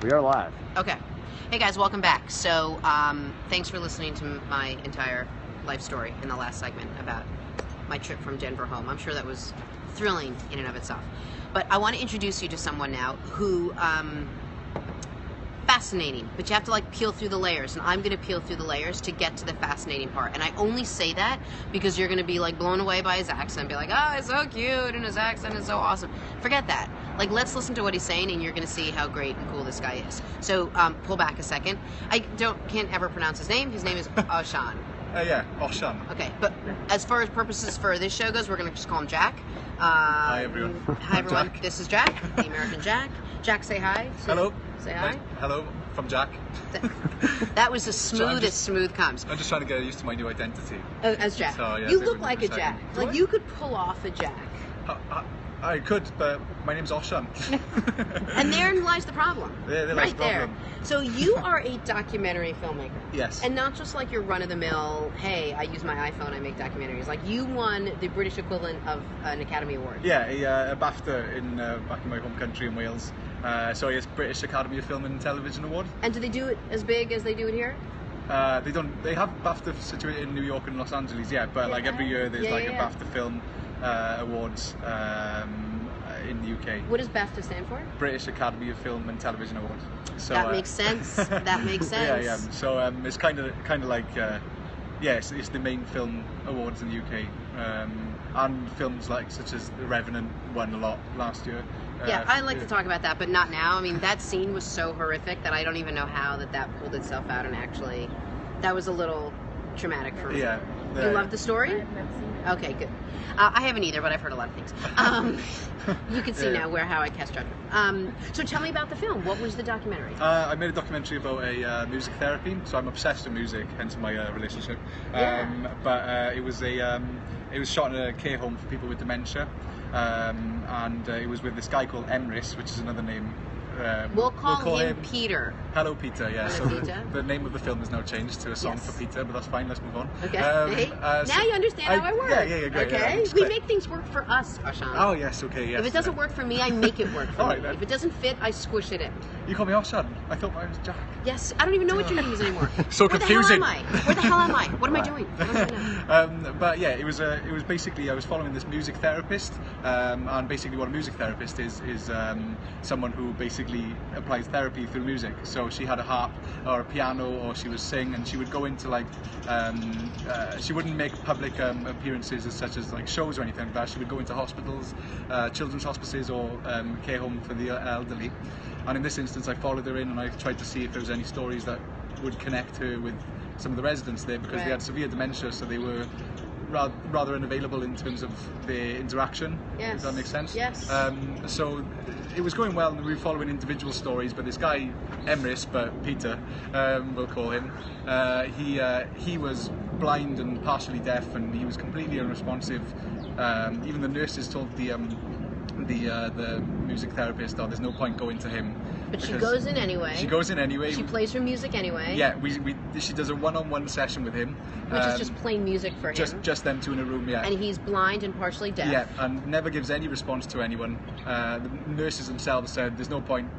We are live. Okay. Hey guys, welcome back. So, thanks for listening to my entire life story in the last segment about my trip from Denver home. I'm sure that was thrilling in and of itself. But I want to introduce you to someone now who, fascinating, but you have to like peel through the layers, and I'm going to peel through the layers to get to the fascinating part. And I only say that because you're going to be like blown away by his accent, be like, oh, it's so cute, and his accent is so awesome. Forget that. Like, let's listen to what he's saying, and you're going to see how great and cool this guy is. So, pull back a second. I can't ever pronounce his name. His name is Oshan. Yeah, Oshan. Okay, but as far as purposes for this show goes, we're going to just call him Jack. Hi, everyone. Hi, everyone. Jack. This is Jack, the American Jack. Jack, say hi. Hello. Say hi. Hello, from Jack. That was as smooth as smooth comes. I'm just trying to get used to my new identity. As Jack. So, yeah, you look like a Jack. Do Like, I? you could pull off a Jack. I could, but my name's Oshan. And therein lies the problem. There lies right the problem. there. So you are a documentary filmmaker. Yes. And not just like your run-of-the-mill, hey, I use my iPhone, I make documentaries. Like, you won the British equivalent of an Academy Award. Yeah, a BAFTA back in my home country in Wales. So it's British Academy of Film and Television Award. And do they do it as big as they do it here? They don't. They have BAFTA situated in New York and Los Angeles, yeah. But like every year, there's a BAFTA Film Awards in the UK. What does BAFTA stand for? British Academy of Film and Television Awards. So, that makes sense. That makes sense. Yeah. So it's kind of like it's the main film awards in the UK, and films like such as The Revenant won a lot last year. Yeah, I'd like to talk about that, but not now. I mean, that scene was so horrific that I don't even know how that pulled itself out, and actually, that was a little traumatic for me. Yeah. You love the story? I've never seen it. Okay, good. I haven't either, but I've heard a lot of things. You can see now how I cast judgment. So tell me about the film. What was the documentary? I made a documentary about a music therapy. So I'm obsessed with music, hence my relationship. But it was shot in a care home for people with dementia, and it was with this guy called Emrys, which is another name. We'll call him Peter. Hello, Peter. Yeah. Hello, so Peter. The name of the film has now changed to a song for Peter, but that's fine. Let's move on. Okay. So now you understand how I work. Yeah, great. Okay. Yeah, we make things work for us, Oshan. Oh yes, okay, yes. If it doesn't work for me, I make it work for All me. right, then. If it doesn't fit, I squish it in. You call me Oshan. I thought I was Jack. Yes, I don't even know what your name is anymore. So confusing. Where the hell am I? What am I doing? I don't even know. But yeah, it was basically I was following this music therapist, and basically what a music therapist is someone who basically applies therapy through music. So she had a harp or a piano, or she would sing, and she would go into like she wouldn't make public appearances as such as like shows or anything like that. She would go into hospitals, children's hospices, or care home for the elderly. And in this instance, I followed her in, and I tried to see if there was any stories that would connect her with some of the residents there, because they had severe dementia, so they were rather unavailable in terms of their interaction. Yes. Does that make sense? Yes. So it was going well, and we were following individual stories, but this guy, Emrys, but Peter, we'll call him, he was blind and partially deaf, and he was completely unresponsive. Even the nurses told the music therapist, oh, there's no point going to him. But she goes in anyway. She goes in anyway. She plays her music anyway. Yeah, she does a one-on-one session with him. Which is just plain music for him. Just them two in a room, yeah. And he's blind and partially deaf. Yeah, and never gives any response to anyone. The nurses themselves said there's no point.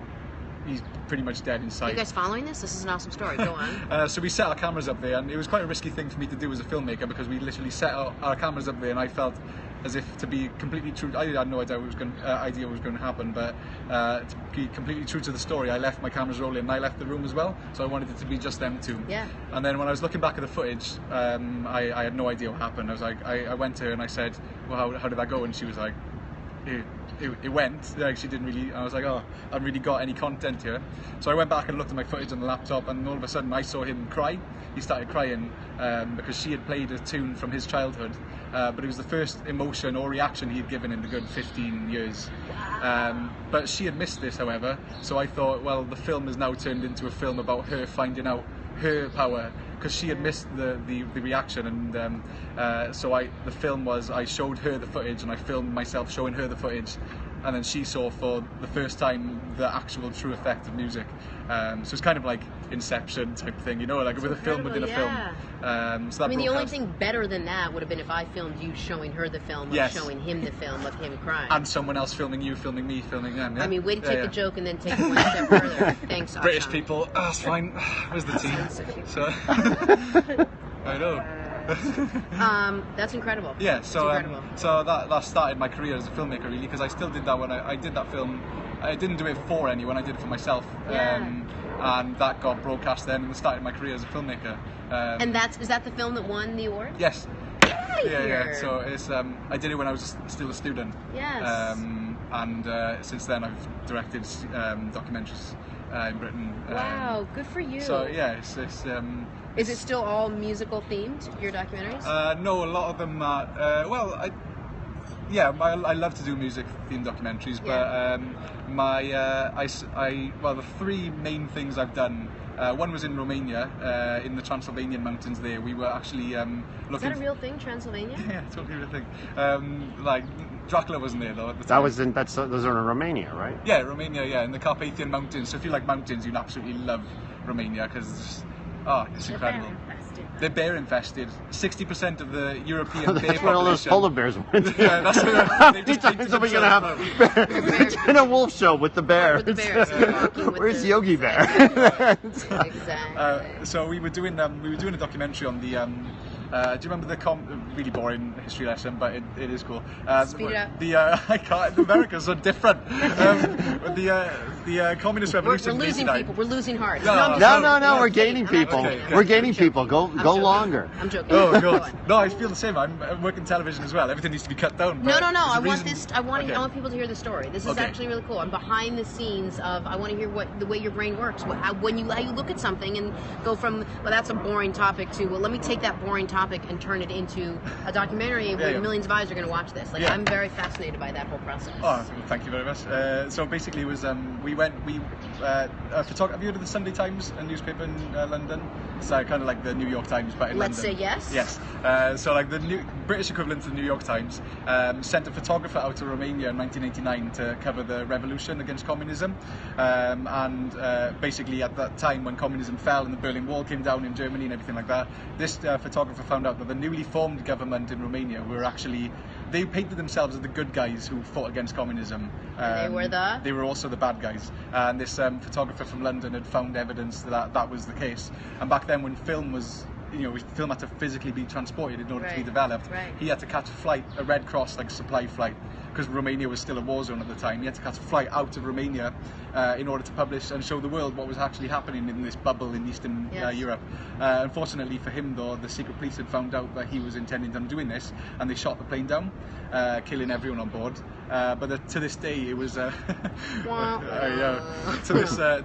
He's pretty much dead inside. Are you guys following this? This is an awesome story. Go on. So we set our cameras up there, and it was quite a risky thing for me to do as a filmmaker, because we literally set our cameras up there, and I felt as if to be completely true. I had no idea what was going to happen, but to be completely true to the story, I left my cameras rolling, and I left the room as well. So I wanted it to be just them two. Yeah. And then when I was looking back at the footage, I had no idea what happened. I went to her and I said, well, how did that go? And she was like, it went. Like, she didn't really. I was like, oh, I haven't really got any content here. So I went back and looked at my footage on the laptop, and all of a sudden I saw him cry. He started crying because she had played a tune from his childhood, but it was the first emotion or reaction he had given in the good 15 years. But she had missed this, however, so I thought, well, the film has now turned into a film about her finding out her power, because she had missed the reaction, and so the film was, I showed her the footage, and I filmed myself showing her the footage, and then she saw for the first time the actual true effect of music. So it's kind of like Inception type thing, you know, like with a film within a film. So that I mean, the only thing better than that would have been if I filmed you showing her the film, or Yes. showing him the film of him crying. And someone else filming you, filming me, filming them. Yeah? I mean, way to take the joke and then take it one step further. Thanks, British Ashan. people, that's fine. Where's the team? So I know. That's incredible. Yeah, so That's incredible. so that started my career as a filmmaker, really, because I still did that when I did that film. I didn't do it for anyone, I did it for myself. Yeah. And that got broadcast then, and it started my career as a filmmaker. And is that the film that won the award? Yes. Yeah. So it's I did it when I was still a student. Yes. And since then I've directed documentaries in Britain. Wow, good for you. So yeah, it's Is it still all musical themed, your documentaries? no, a lot of them are. I love to do music themed documentaries, but the three main things I've done. One was in Romania, in the Transylvanian mountains. There, we were actually looking. Is that a real thing, Transylvania? Yeah, totally real thing. Like Dracula wasn't there though at the time. That was those are in Romania, right? Yeah, Romania. Yeah, in the Carpathian Mountains. So if you like mountains, you'd absolutely love Romania because it's incredible. They're bear infested. 60% of the European bear That's where all those population. polar bears went. Yeah, that's How many times are we gonna have a Jenna Wolfe show with the bears? With the bears, walking with Where's the- Yogi Bear? Exactly. So we were doing a documentary on the. Do you remember the really boring history lesson, but it is cool. Speed it up. I can't. America's so different. The communist We're revolution. in losing 89. people. We're losing hearts. No, I'm just No, kidding. we're gaining I'm not people. kidding. We're gaining people. Go joking. longer. I'm joking. Oh Go god. on. No, I feel the same. I'm working television as well. Everything needs to be cut down. No. but there's a I want reason- this. I want Okay. people to hear the story. This is Okay. actually really cool. I'm behind the scenes of. I want to hear the way your brain works. How you look at something and go from that's a boring topic to let me take that boring topic and turn it into a documentary where Yeah. millions of eyes are going to watch this. Like Yeah. I'm very fascinated by that whole process. Oh, thank you very much. So basically, it was have you heard of the Sunday Times, a newspaper in London? It's kind of like the New York Times, but in Let's London. say yes. Yes. So like the British equivalent to the New York Times sent a photographer out to Romania in 1989 to cover the revolution against communism. Basically at that time when communism fell and the Berlin Wall came down in Germany and everything like that, this photographer found out that the newly formed government in Romania were actually, they painted themselves as the good guys who fought against communism. And They were also the bad guys. And this photographer from London had found evidence that was the case. And back then when film was, film had to physically be transported in order to be Right. developed. Right. He had to catch a flight, a Red Cross supply flight, because Romania was still a war zone at the time. He had to catch a flight out of Romania in order to publish and show the world what was actually happening in this bubble in Eastern Yes. Europe. Unfortunately for him, though, the secret police had found out that he was intending on doing this, and they shot the plane down, killing everyone on board. But to this day, it was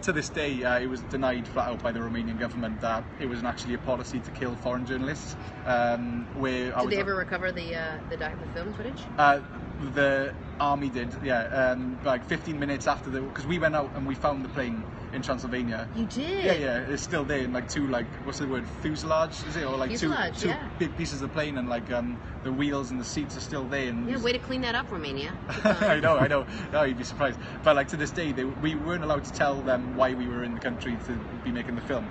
to this day it was denied flat out by the Romanian government that it was actually a policy to kill foreign journalists. Did they ever recover the film footage? The army did, yeah. Like 15 minutes after because we went out and we found the plane in Transylvania. You did? Yeah, it's still there in like two, what's the word, fuselage, is it? Or like Fuselage, two yeah. big pieces of plane, and the wheels and the seats are still there. And Yeah, way to clean that up, Romania. I know. No, you'd be surprised. But to this day, we weren't allowed to tell them why we were in the country to be making the film.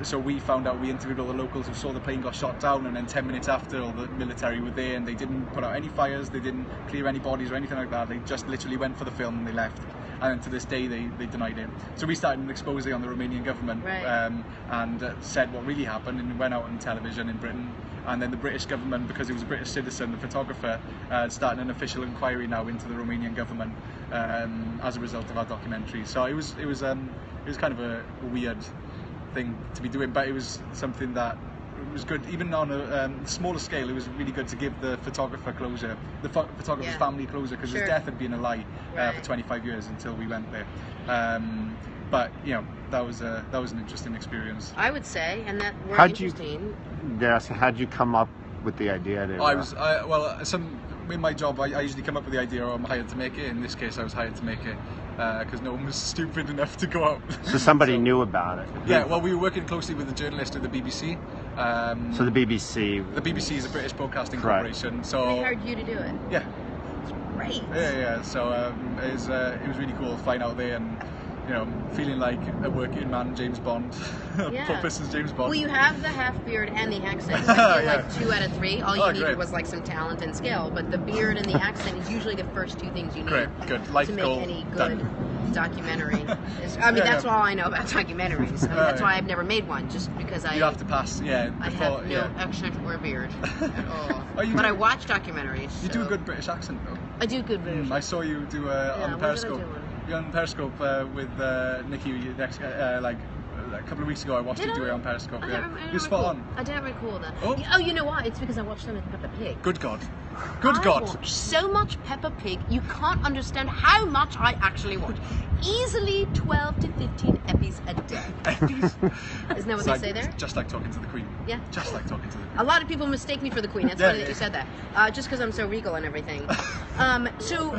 So we found out, we interviewed all the locals who saw the plane got shot down, and then 10 minutes after, all the military were there, and they didn't put out any fires, they didn't clear any bodies or anything like that. They just literally went for the film and they left. And then to this day, they denied it. So we started an expose on the Romanian government, Right. and said what really happened, and went out on television in Britain. And then the British government, because he was a British citizen, the photographer, started an official inquiry now into the Romanian government as a result of our documentary. So it was kind of a weird thing to be doing, but it was something that was good. Even on a smaller scale, it was really good to give the photographer closure, the photographer's family closure, because Sure. his death had been a lie Right. for 25 years until we went there. But that was an interesting experience. I would say, and that were How'd you- interesting. Yes. How'd you come up with the idea? In my job, I usually come up with the idea, or I'm hired to make it. In this case, I was hired to make it because no one was stupid enough to go out. So somebody knew about it. Yeah, well, we were working closely with the journalist at the BBC. So the BBC. The BBC is a British Broadcasting Right. Corporation, They so hired you to do it. yeah. great. Yeah. So it was really cool flying out there and, you know, feeling like a working man James Bond. Yeah. Purpose is James Bond. Well, you have the half beard and the accent. So I feel Yeah. like 2 out of 3. All you needed great. was like some talent and skill, but the beard and the accent is usually the first 2 things you need Great, good. Life to make goal any good done. documentary. I mean, Yeah, that's yeah. all I know about documentaries. I mean, that's yeah. why I've never made one, just because You have to pass, yeah. I Before, have no yeah. accent or beard at all. Oh, you But do- I watch documentaries. You do so- a good British accent though. I do good British. I saw you do Yeah, on when did I Periscope. do one? You're on Periscope with Nikki next, like a couple of weeks ago. I watched you do it on Periscope. Yeah, you're spot on. I didn't record that. Oh. Oh, you know what? It's because I watched them with Peppa Pig. Good God, good I God. watch so much Peppa Pig, you can't understand how much I actually watch. Easily 12 to 15 epis a day. Isn't that what they say there? Just like talking to the Queen. Yeah. Just like talking to the Queen. A lot of people mistake me for the Queen. That's Yeah, funny that yeah. you said that. Just because I'm so regal and everything. So,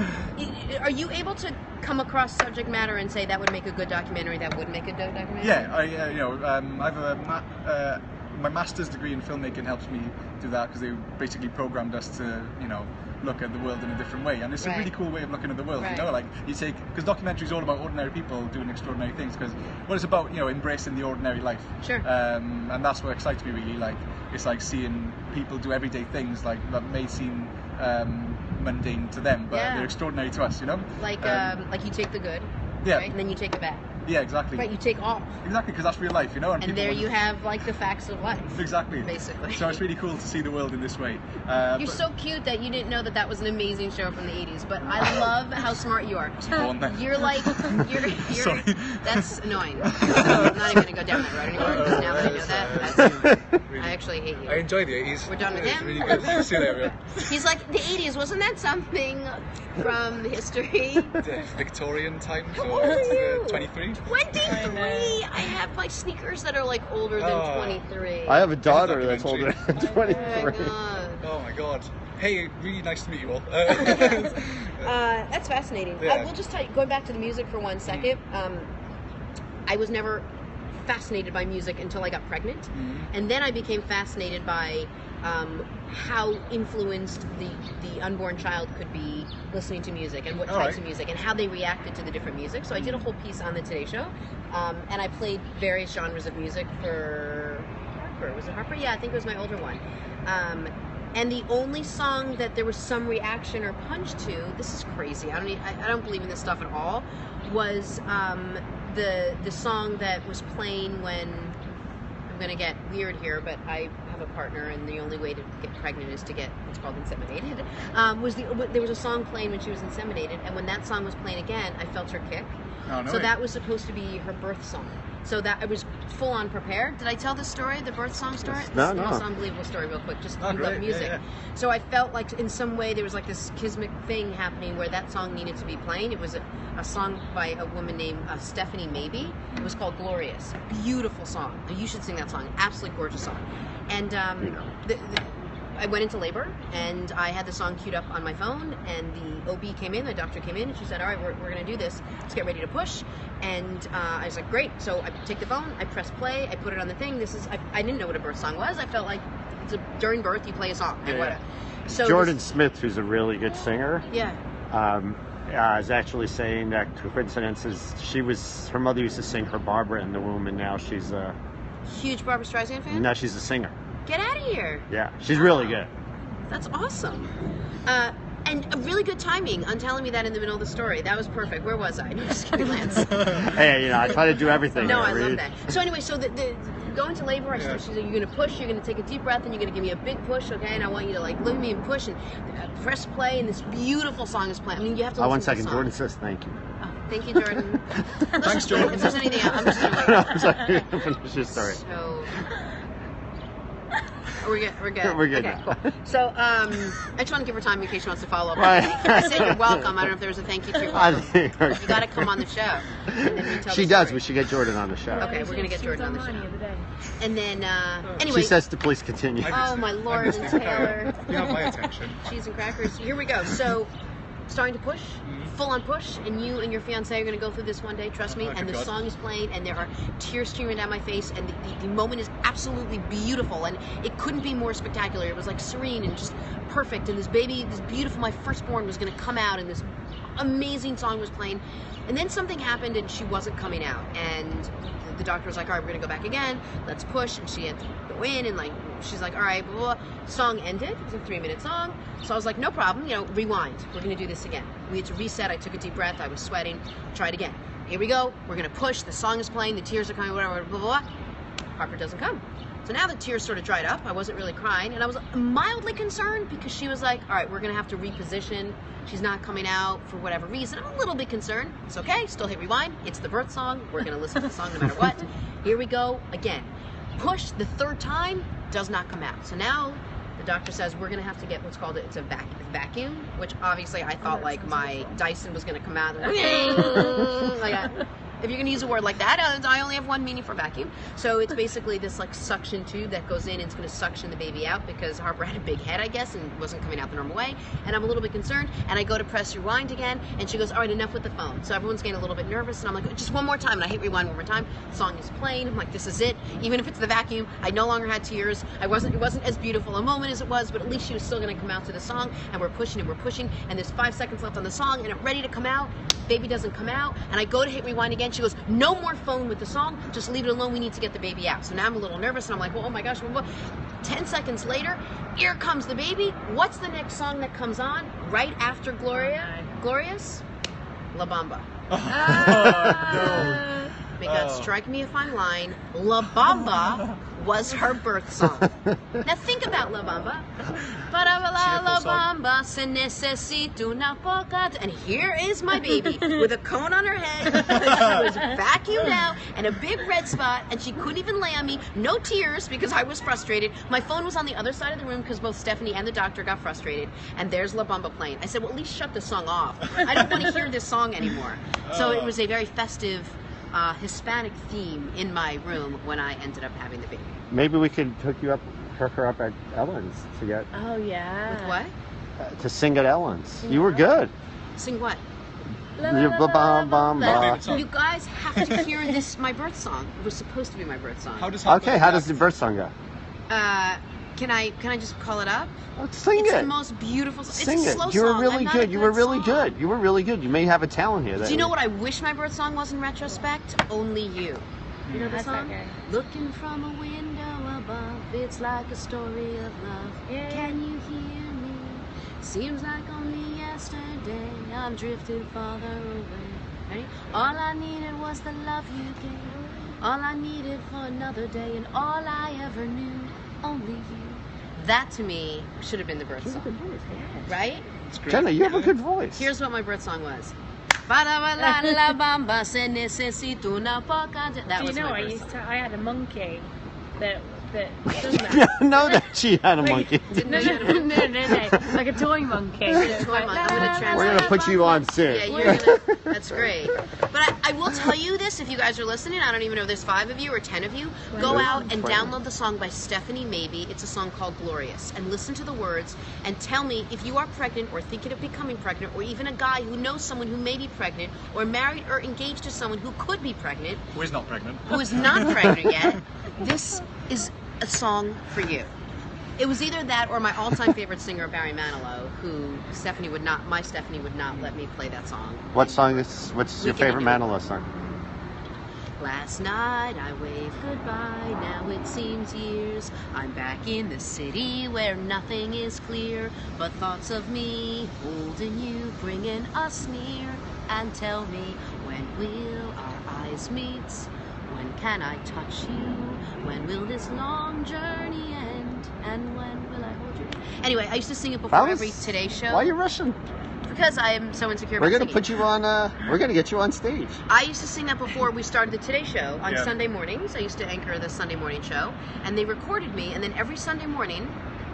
are you able to come across subject matter and say that would make a good documentary, that would make a good documentary? Yeah, I have my master's degree in filmmaking helps me do that because they basically programmed us to, you know, look at the world in a different way, and it's Right. a really cool way of looking at the world. Right. You know, like you take, because documentary is all about ordinary people doing extraordinary things. Because what it's about, you know, embracing the ordinary life. Sure. And that's what excites me really. Like it's like seeing people do everyday things like that may seem mundane to them, but Yeah. they're extraordinary to us. You know. Like you take the good, Yeah. right? And then you take the bad. Yeah, exactly. Right, you take all. Exactly, because that's real life, you know. And people there want- you have like the facts of life. Exactly. Basically. So it's really cool to see the world in this way. You're but- so cute that you didn't know that that was an amazing show from the 80s, but I love how smart you are. born then. You're like, you're Sorry. that's annoying. I'm not even going to go down that road anymore, because now that I know that, I actually hate I you. enjoy the 80s. We're done with It was him? really good. See you later. He's like, the 80s, wasn't that something from history? The Victorian times How or old are you? 23? 23! I have like sneakers that are like older than Oh. 23. I have a daughter that's older documentary. than Oh my 23. God. Oh my god. Hey, really nice to meet you all. That's fascinating. Yeah. I will just tell you, going back to the music for 1 second, I was never fascinated by music until I got pregnant. And then I became fascinated by how influenced the unborn child could be listening to music and what All types right. of music and how they reacted to the different music. So I did a whole piece on the Today Show, and I played various genres of music for Harper. Was it Harper? Yeah, I think it was my older one. And the only song that there was some reaction or punch to, this is crazy, I don't believe in this stuff at all, was the song that was playing when, I'm going to get weird here, but I have a partner and the only way to get pregnant is to get what's called inseminated, there was a song playing when she was inseminated, and when that song was playing again, I felt her kick. Oh, no So way. that was supposed to be her birth song. So that I was full on prepared. Did I tell the story, the birth song story? No, It's the no. most unbelievable story, real quick. Just Oh, on great. music. Yeah, So I felt like in some way there was like this kismic thing happening where that song needed to be playing. It was a song by a woman named Stephanie Maybe. It was called Glorious. Beautiful song. You should sing that song. Absolutely gorgeous song. And I went into labor and I had the song queued up on my phone, and the OB came in, the doctor came in, and she said, all right, we're going to do this. Let's get ready to push. And I was like, great. So I take the phone, I press play, I put it on the thing. I didn't know what a birth song was. I felt like during birth you play a song. And Yeah. whatever. So Jordan Smith, who's a really good singer, Yeah. is actually saying that coincidence is her mother used to sing her Barbara in the womb, and now she's a Huge Barbara Streisand fan? singer. Get out of here. Yeah, she's really good. That's awesome. And a really good timing on telling me that in the middle of the story. That was perfect. Where was I? No, just kidding, Lance. Hey, I try to do everything. No, I Reed. love that. So anyway, so the going to labor, she said, you're going to push, you're going to take a deep breath, and you're going to give me a big push, okay? And I want you to like look at me and push and press play, and this beautiful song is playing. I mean, you have to listen One to second. the song. Jordan says thank you. Oh, thank you, Jordan. Thanks, Jordan. If there's anything else, I'm just going to I'm sorry. Finish your story. So we're good. We're good. We're good Okay, now. cool. So I just want to give her time in case she wants to follow up. Right. I said you're welcome. I don't know if there was a thank you to your welcome. You got to come on the show. And then retell She the does. story. We should get Jordan on the show. Okay, we're gonna get Jordan on the show. And then anyway. She says to please continue. Oh my Lord, and Taylor. You have my attention. Cheese and crackers. Here we go. So starting to push, full on push, and you and your fiance are going to go through this one day, trust me. Oh, And the good God. song is playing, and there are tears streaming down my face, and the moment is absolutely beautiful, and it couldn't be more spectacular. It was like serene and just perfect, and this baby, this beautiful, my firstborn was going to come out, and this amazing song was playing. And then something happened, and she wasn't coming out, and the doctor was like, all right, we're going to go back again, let's push, and she had to go in, and like, she's like, all right, blah, blah, blah. Song ended. It was a 3-minute song. So I was like, no problem, rewind. We're going to do this again. We had to reset. I took a deep breath. I was sweating. Try it again. Here we go. We're going to push. The song is playing. The tears are coming, whatever, blah, blah, blah. Harper doesn't come. So now the tears sort of dried up. I wasn't really crying, and I was mildly concerned because she was like, all right, we're going to have to reposition. She's not coming out for whatever reason. I'm a little bit concerned. It's okay. Still hit rewind. It's the birth song. We're going to listen to the song no matter what. Here we go again. Push the third time. Does not come out. So now the doctor says we're going to have to get what's called it's a vacuum, which obviously I thought like my Dyson was going to come out. Like if you're going to use a word like that, I only have one meaning for vacuum. So it's basically this like suction tube that goes in and it's going to suction the baby out because Harper had a big head, I guess, and wasn't coming out the normal way. And I'm a little bit concerned. And I go to press rewind again, and she goes, all right, enough with the phone. So everyone's getting a little bit nervous, and I'm like, just one more time. And I hit rewind one more time. The song is playing. I'm like, this is it. Even if it's the vacuum, I no longer had tears. It wasn't as beautiful a moment as it was, but at least she was still going to come out to the song. And we're pushing, and there's 5 seconds left on the song, and I'm ready to come out. Baby doesn't come out, and I go to hit rewind again. She goes, no more phone with the song, just leave it alone, we need to get the baby out. So now I'm a little nervous, and I'm like, well, oh my gosh, 10 seconds later, here comes the baby. What's the next song that comes on right after Glorious? La Bamba. Because strike me if I'm lying, La Bamba was her birth song. Now think about La Bamba. Para la Bamba, se necesita una poca. And here is my baby with a cone on her head. She was vacuumed out and a big red spot, and she couldn't even lay on me. No tears because I was frustrated. My phone was on the other side of the room because both Stephanie and the doctor got frustrated. And there's La Bamba playing. I said, well, at least shut the song off. I don't want to hear this song anymore. So it was a very festive Hispanic theme in my room when I ended up having the baby. Maybe we could hook her up at Ellen's to get Oh yeah. With what? to sing at Ellen's. You were good. Sing what? You You guys have to hear this, my birth song. It was supposed to be my birth song. How does Okay, how does the birth song go? Can I just call it up? Oh, sing It's it. the most beautiful song. Sing it's a it. slow You were song. really I'm not good. a You were really song. good. You were really good. You may have a talent here. Do you know what I wish my birth song was in retrospect? Only You. You know the That's song? okay. Looking from a window above, it's like a story of love. Yeah. Can you hear me? Seems like only yesterday I'm drifting farther away. Ready? All I needed was the love you gave. All I needed for another day, and all I ever knew, only you. That to me should have been the birth song, right? Jenna, you have a good voice. Here's what my birth song was. That Do you was know my birth song. I had a monkey that done Yeah, that. I know that she had a monkey. Didn't No, know you had a monkey. like a toy monkey. Toy monkey. I'm gonna translate. We're gonna put you on soon. Yeah, you're gonna. That's great. But I will tell you this: if you guys are listening, I don't even know if there's 5 of you or 10 of you. Go out and download the song by Stephanie Maybe. It's a song called Glorious, and listen to the words and tell me if you are pregnant or thinking of becoming pregnant, or even a guy who knows someone who may be pregnant, or married or engaged to someone who could be pregnant, Who is not pregnant? who is not pregnant yet. This is a song for you. It was either that or my all-time favorite singer, Barry Manilow, who Stephanie would not let me play that song. What song is? What's your favorite Manilow song? Last night I waved goodbye, now it seems years. I'm back in the city where nothing is clear, but thoughts of me holding you, bringing us near. And tell me, when will our eyes meet? When can I touch you? When will this long journey end? And when will I hold you? Anyway, I used to sing it before every Today show. Why are you rushing? Because I am so insecure We're about gonna singing. put you on. We're gonna get you on stage. I used to sing that before we started the Today Show on Yeah. Sunday mornings. I used to anchor the Sunday morning show, and they recorded me, and then every Sunday morning,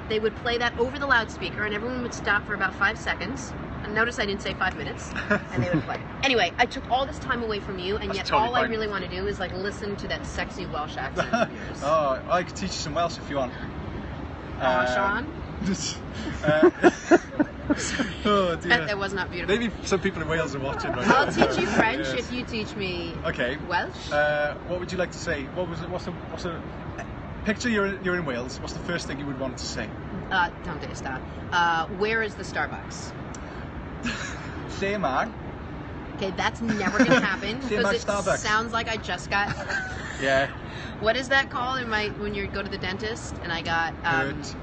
they would play that over the loudspeaker, and everyone would stop for about 5 seconds. And notice I didn't say 5 minutes, and they would play. Anyway, I took all this time away from you, and That's yet totally all I fine. really want to do is like listen to that sexy Welsh accent of yours. Oh, I could teach you some Welsh if you want. Sean? Oh dear. That was not beautiful. Maybe some people in Wales are watching right now. I'll teach you French Yes. if you teach me Okay. Welsh. What would you like to say? What's a picture you're in Wales? What's the first thing you would want to say? Don't do that. Where is the Starbucks? Lle mag. Okay, that's never gonna happen Say because about it Starbucks. sounds like I just got. Yeah. What is that called when you go to the dentist and I got Hurt.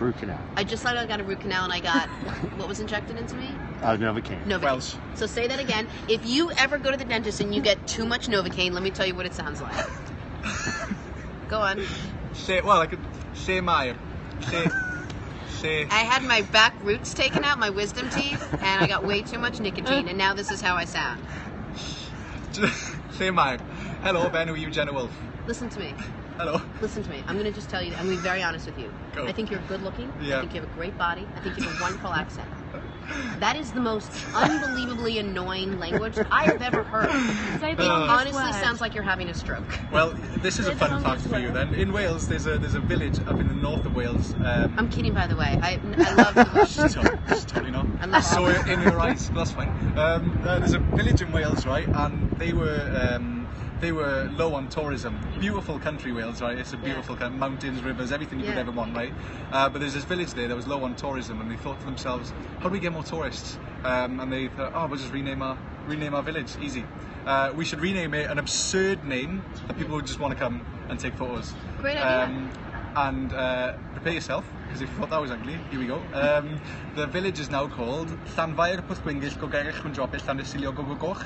Root canal. I just thought I got a root canal and I got what was injected into me? Novocaine. Novocaine. Welsh. So say that again. If you ever go to the dentist and you get too much Novocaine, let me tell you what it sounds like. Go on. Well, I could say my. Say. I had my back roots taken out, my wisdom teeth, and I got way too much nicotine, and now this is how I sound. Say my. Hello, Ben. Are you Jenna Wolfe? Listen to me. Hello. Listen to me. I'm going to just tell you, I'm going to be very honest with you. Go. I think you're good looking. Yeah. I think you have a great body. I think you have a wonderful accent. That is the most unbelievably annoying language I have ever heard. Say It the longest honestly word. sounds like you're having a stroke. Well, this is a Say the fun fact longest for you word. then. In Wales, there's a village up in the north of Wales. I'm kidding, by the way. I love the Welsh. She's totally not. I love So all of in your eyes, that's fine. There's a village in Wales, right, and they were low on tourism. Beautiful country, Wales, right? It's a beautiful country, mountains, rivers, everything you could Yeah. ever want, right? But there's this village there that was low on tourism, and they thought to themselves, how do we get more tourists? And they thought, oh, we'll just rename our village, easy. We should rename it an absurd name that people would just want to come and take photos. Great idea. And prepare yourself, because if you thought that was ugly, here we go. The village is now called Llanfair Pwllgwyngyll Gogerich Chwndropell Llanfesilio Gogogoch.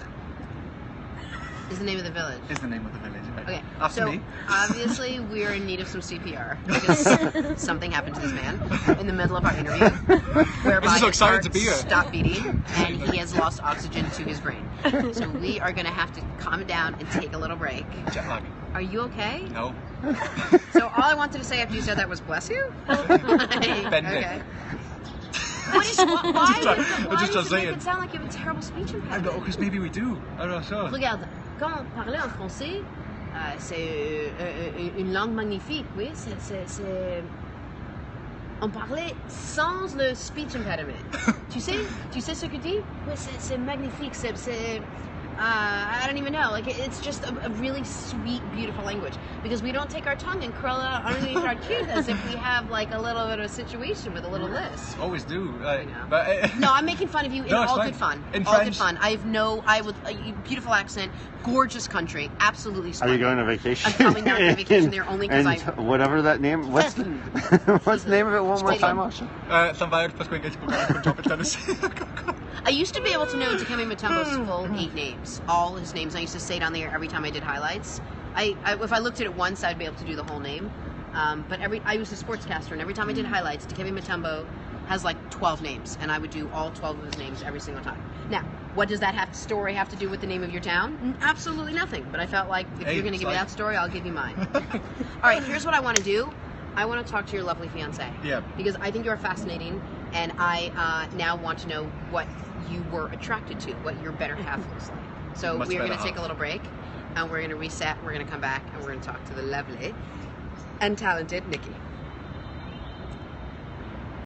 Is the name of the village. Is the name of the village. Right? Okay, After so me. obviously we're in need of some CPR because something happened to this man in the middle of our interview, whereby I'm so his excited heart to be here. stopped beating and he has lost oxygen to his brain. So we are going to have to calm down and take a little break. Jet lag. Are you okay? No. So all I wanted to say after you said that was bless you. Bend it. Okay. Why just try- does I just it translated. make it sound like you have a terrible speech I impediment? know, because maybe we do. I'm not sure. Regarde, quand parler en français, c'est une langue magnifique, oui. On parlait sans le speech impediment. Tu sais ce que dit? Oui, c'est magnifique. I don't even know. Like it's just a really sweet, beautiful language because we don't take our tongue and curl it out underneath our teeth as if we have like a little bit of a situation with a little lisp. Always do. know. But No, I'm making fun of you in No, it's all fine. good fun. In all French. good fun. I would a beautiful accent, gorgeous country, absolutely Are stunning. you going on vacation? I'm coming down on vacation there only 'cause and whatever that name. What's the what's the name of it? One more time, Asha. Llanfair Pwllgwyngyll Gogerich Chwndropell Llanfesilio. I used to be able to know Dikembe Mutombo's full 8 names, all his names. I used to say it on the air every time I did highlights. If I looked at it once, I'd be able to do the whole name. But I was a sportscaster, and every time I did highlights, Dikembe Mutombo has like 12 names, and I would do all 12 of his names every single time. Now, what does that story have to do with the name of your town? Absolutely nothing. But I felt like if Hey, you're going to give me sorry. that story, I'll give you mine. All right, here's what I want to do. I want to talk to your lovely fiance. Yeah. Because I think you're fascinating, and I now want to know what you were attracted to, what your better half looks like. So Much we're going to better take a half. little break, and we're going to reset. We're going to come back, and we're going to talk to the lovely and talented Nikki.